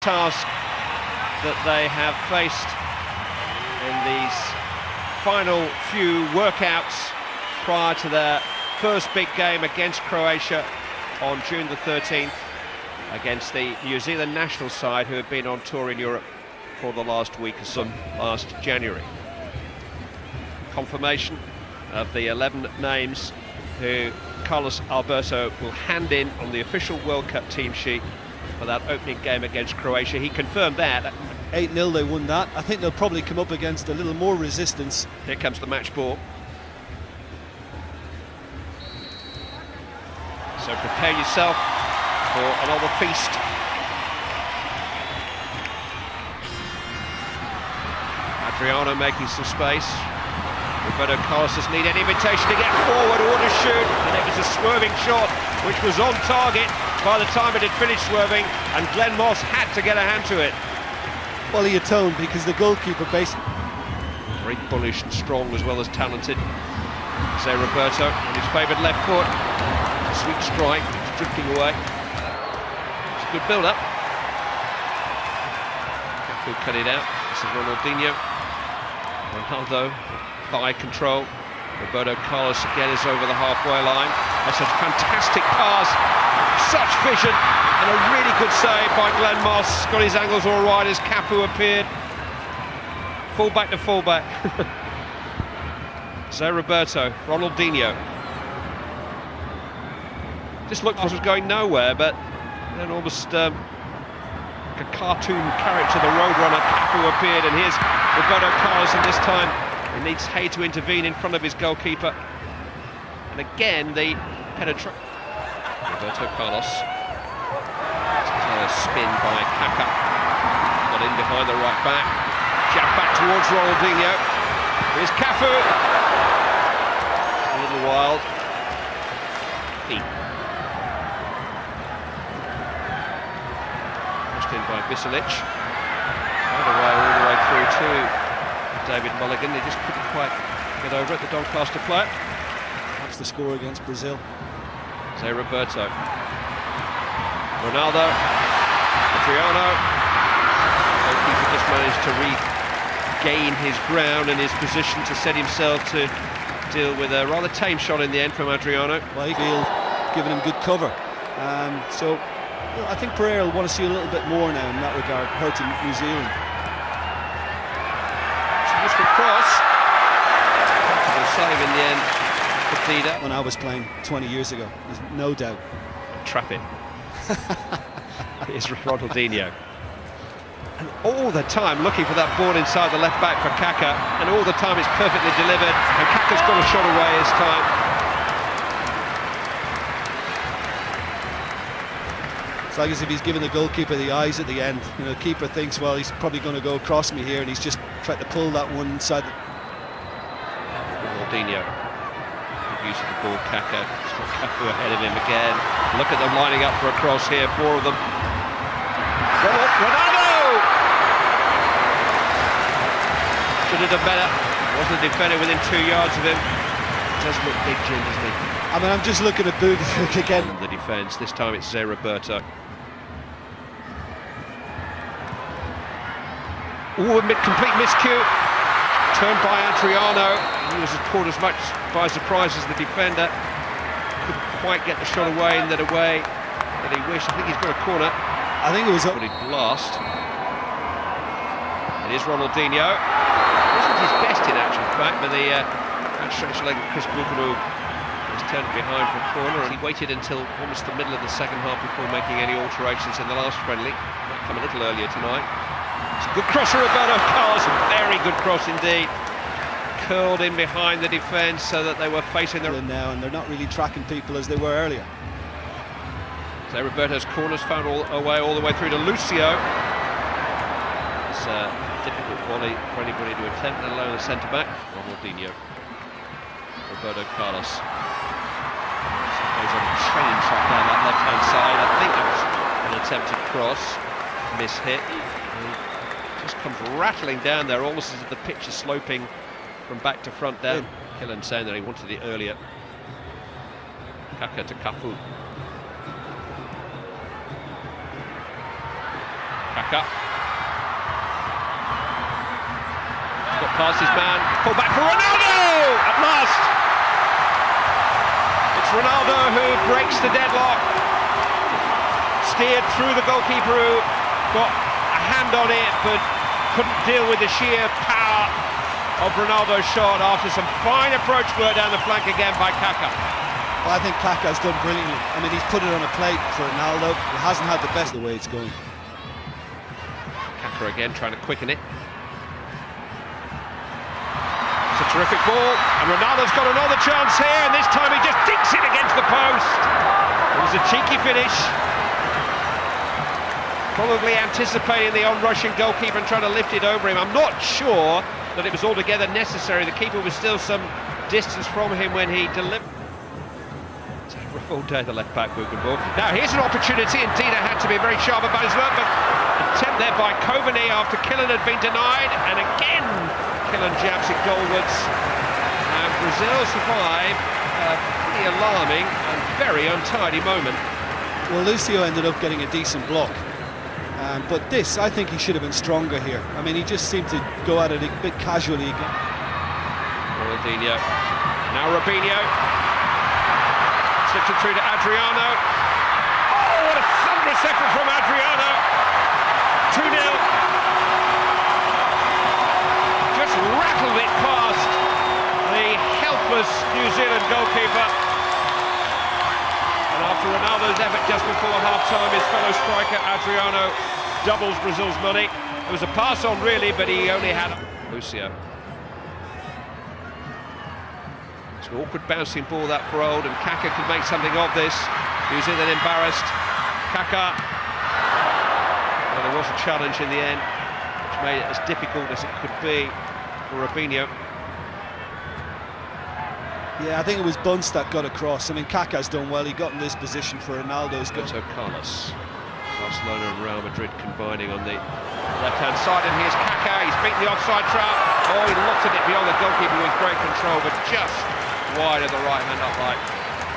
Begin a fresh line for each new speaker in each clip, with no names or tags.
task that they have faced in these final few workouts prior to their first big game against Croatia on June the 13th, against the New Zealand national side, who have been on tour in Europe for the last week or so, last January. Confirmation of the 11 names who Carlos Alberto will hand in on the official World Cup team sheet for that opening game against Croatia. He confirmed that.
8-0 they won that. I think they'll probably come up against a little more resistance.
Here comes the match ball. So prepare yourself for another feast. Adriano making some space. Roberto Carlos doesn't need any invitation to get forward or to shoot, and it was a swerving shot which was on target by the time it had finished swerving, and Glenn Moss had to get a hand to it.
Well, he atoned because the goalkeeper basically...
Very bullish and strong as well as talented. Jose Roberto on his favoured left foot. Sweet strike, drifting away. It's a good build-up. Cafu cut it out. This is Ronaldinho. Ronaldo, thigh control. Roberto Carlos again is over the halfway line. That's a fantastic pass. Such vision and a really good save by Glenn Moss. Got his angles all right as Cafu appeared. Fullback to fullback. Jose Roberto, Ronaldinho. Just looked like it was going nowhere, but then almost like a cartoon character, the Roadrunner, Cafu appeared, and here's Roberto Carlos, and this time he needs Hay to intervene in front of his goalkeeper. And again, the penetration. Roberto Carlos. A spin by Kaká. Got in behind the right back. Jab back towards Ronaldinho. Here's Cafu. A little wild. Pushed in by Visalic. All the way through to David Mulligan. He just couldn't quite get over it, the Doncaster player.
That's the score against Brazil.
Jose Roberto. Ronaldo. Adriano. Goalkeeper just managed to regain his ground and his position to set himself to deal with a rather tame shot in the end from Adriano.
Well, he feel giving him good cover. So you know, I think Pereira will want to see a little bit more now in that regard, hurting New Zealand.
Significant cross. Comfortable save in the end. Petida.
When I was playing 20 years ago, there's no doubt.
Trap it. Here's Ronaldinho. And all the time looking for that ball inside the left back for Kaká, and all the time it's perfectly delivered, and Kaka's got a shot away this time.
It's like as if he's giving the goalkeeper the eyes at the end. You know, the keeper thinks, well, he's probably going to go across me here, and he's just tried to pull that one inside.
Ronaldinho. Use of the ball, Kaká. Cafu ahead of him again. Look at them lining up for a cross here, four of them. Ronaldo! Should have done better. Wasn't a defender within 2 yards of him. Does look big, Jim, doesn't he?
I mean, I'm just looking at Bugac again.
The defence, this time it's Jose Roberto. Ooh, complete miscue. Turned by Adriano. He was caught as much by surprise as the defender. Couldn't quite get the shot away in that way that he wished. I think he's got a corner.
I think it was
a blast. It is Ronaldinho. Wasn't his best in actual fact, but the outstretched leg of Chris Bouguereau was turned behind for a corner, and he waited until almost the middle of the second half before making any alterations in the last friendly. Might come a little earlier tonight. It's a good cross for Roberto Carlos, a very good cross indeed. Curled in behind the defence so that they were facing the...
now, and they're not really tracking people as they were earlier.
So Roberto's corners found a way all the way through to Lucio. It's a difficult volley for anybody to attempt, let alone a centre-back. Ronaldinho. Roberto Carlos. Goes on a train shot down that left-hand side. I think it was an attempted cross. Miss-hit. Just comes rattling down there, almost as if the pitch is sloping from back to front down. Killen saying that he wanted it earlier. Kaká to Cafu. Kaka. Got past his man, pull back for Ronaldo! At last! It's Ronaldo who breaks the deadlock. Steered through the goalkeeper who got a hand on it, but couldn't deal with the sheer power of Ronaldo's shot after some fine approach work down the flank again by Kaka.
Well, I think Kaka's done brilliantly. I mean, he's put it on a plate for Ronaldo. He hasn't had the best of the way it's going.
Kaka again trying to quicken it. It's a terrific ball, and Ronaldo's got another chance here, and this time he just dinks it against the post. It was a cheeky finish. Probably anticipating the on-rushing goalkeeper and trying to lift it over him. I'm not sure that it was altogether necessary. The keeper was still some distance from him when he delivered. It's a full day, the left-back moving ball. Now here's an opportunity. Indeed, it had to be very sharp about his work, but attempt there by Coveney after Killen had been denied, and again Killen jabs it goalwards. And Brazil survive a pretty alarming and very untidy moment.
Well, Lucio ended up getting a decent block. But this, I think he should have been stronger here. I mean, he just seemed to go at it a bit casually again.
Ronaldinho. Now Robinho. Slipped it through to Adriano. Oh, what a thunderous effort from Adriano. 2-0. Just rattled it past the helpless New Zealand goalkeeper. And after Ronaldo's effort just before half-time, his fellow striker Adriano doubles Brazil's money. It was a pass on really, but he only had Lucio. It's an awkward bouncing ball that for Old, and Kaka could make something of this. New Zealand embarrassed. Kaka. Well, there was a challenge in the end, which made it as difficult as it could be for Robinho.
Yeah, I think it was Bunce that got across. I mean, Kaka's done well. He got in this position for Ronaldo's goal.
Roberto Carlos. Barcelona and Real Madrid combining on the left-hand side, and here's Kaka. He's beaten the offside trap. Oh, he lofted it beyond the goalkeeper with great control, but just wide of the right-hand upright.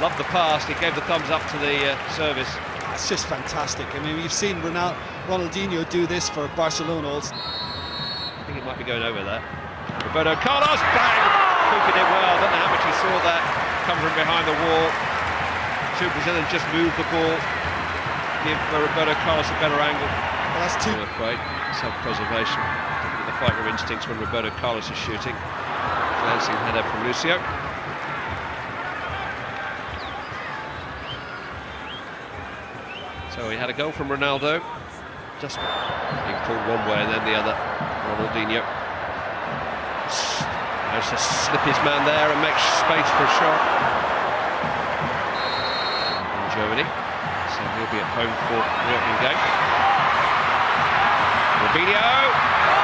Loved the pass. He gave the thumbs up to the service.
That's just fantastic. I mean, you've seen Ronaldinho do this for Barcelona also.
I think it might be going over there. Roberto Carlos, bang! Keeping it well. I don't know how much he saw that come from behind the wall. Two Brazilians just moved the ball. Give Roberto Carlos a better angle.
Well, that's two.
I'm afraid. Self-preservation. The fighter instincts when Roberto Carlos is shooting. Glancing header from Lucio. So he had a goal from Ronaldo. Just being pulled one way and then the other. Ronaldinho. Managed to slip his man there and make space for a shot. In Germany. So he'll be at home for the opening game. Robinho,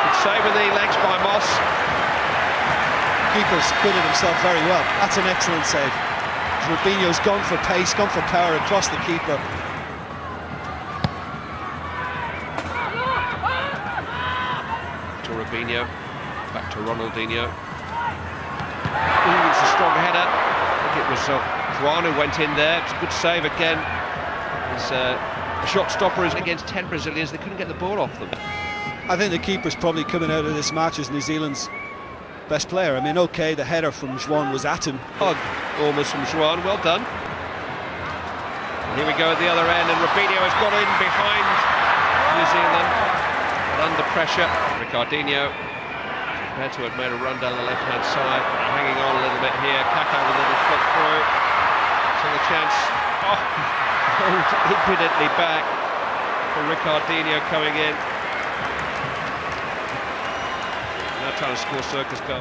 good save with the legs by Moss.
Keeper's acquitted himself very well. That's an excellent save. Robinho's gone for pace, gone for power across the keeper.
To Robinho, back to Ronaldinho. Ooh, it's a strong header. I think it was Juan who went in there. It's a good save again. The shot stopper is against 10 Brazilians. They couldn't get the ball off them.
I think the keeper's probably coming out of this match as New Zealand's best player. I mean, okay, the header from Juan was at him.
Hug almost from Juan, well done. And here we go at the other end, and Robinho has got in behind New Zealand. But under pressure, Ricardinho prepared to have made a run down the left-hand side, hanging on a little bit here. Kaka with a little foot through. So the chance. Oh, pulled impudently back for Ricardinho coming in. Now trying to score Circus goal.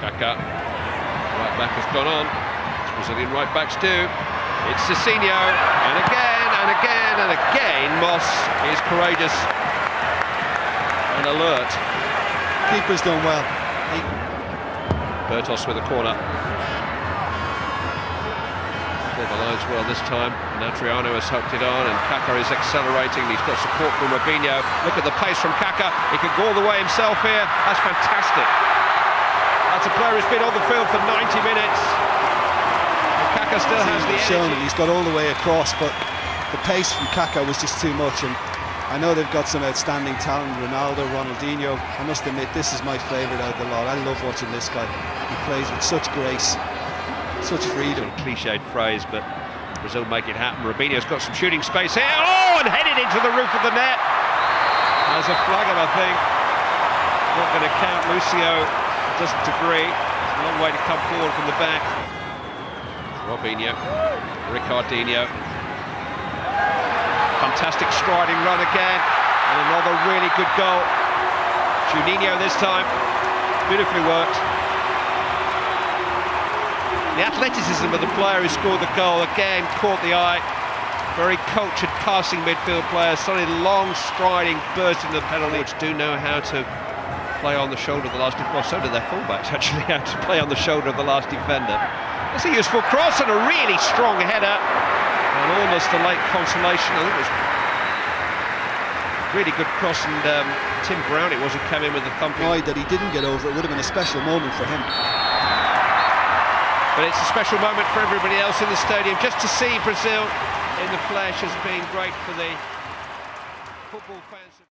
Kaka, right back has gone on. As Brazilian right backs do. It's Cicinho, and again, and again, and again, Moss is courageous and alert.
Keeper's done well.
Bertos with a corner. Cleared the lines well this time. And Adriano has hooked it on, and Kaka is accelerating. He's got support from Robinho. Look at the pace from Kaka. He can go all the way himself here. That's fantastic. That's a player who's been on the field for 90 minutes. And Kaka still has the energy.
He's got all the way across, but the pace from Kaka was just too much, and I know they've got some outstanding talent, Ronaldo, Ronaldinho. I must admit, this is my favourite out of the lot. I love watching this guy. He plays with such grace, such freedom.
Cliched phrase, but Brazil make it happen. Robinho's got some shooting space here. Oh, and headed into the roof of the net. There's a flag, I think. Not going to count. Lucio doesn't agree. It's a long way to come forward from the back. Robinho, Ricardinho. Fantastic striding run again, and another really good goal. Juninho this time, beautifully worked. The athleticism of the player who scored the goal again caught the eye. Very cultured passing midfield player, solid long striding burst into the penalty. Which do know how to play on the shoulder of the last defender. Well, so do their fullbacks actually, how to play on the shoulder of the last defender. It's a useful cross and a really strong header. And almost a late consolation. I think it was really good cross, and Tim Brown it was who came in with the thumping.
That he didn't get over, it would have been a special moment for him.
But it's a special moment for everybody else in the stadium. Just to see Brazil in the flesh has been great for the football fans.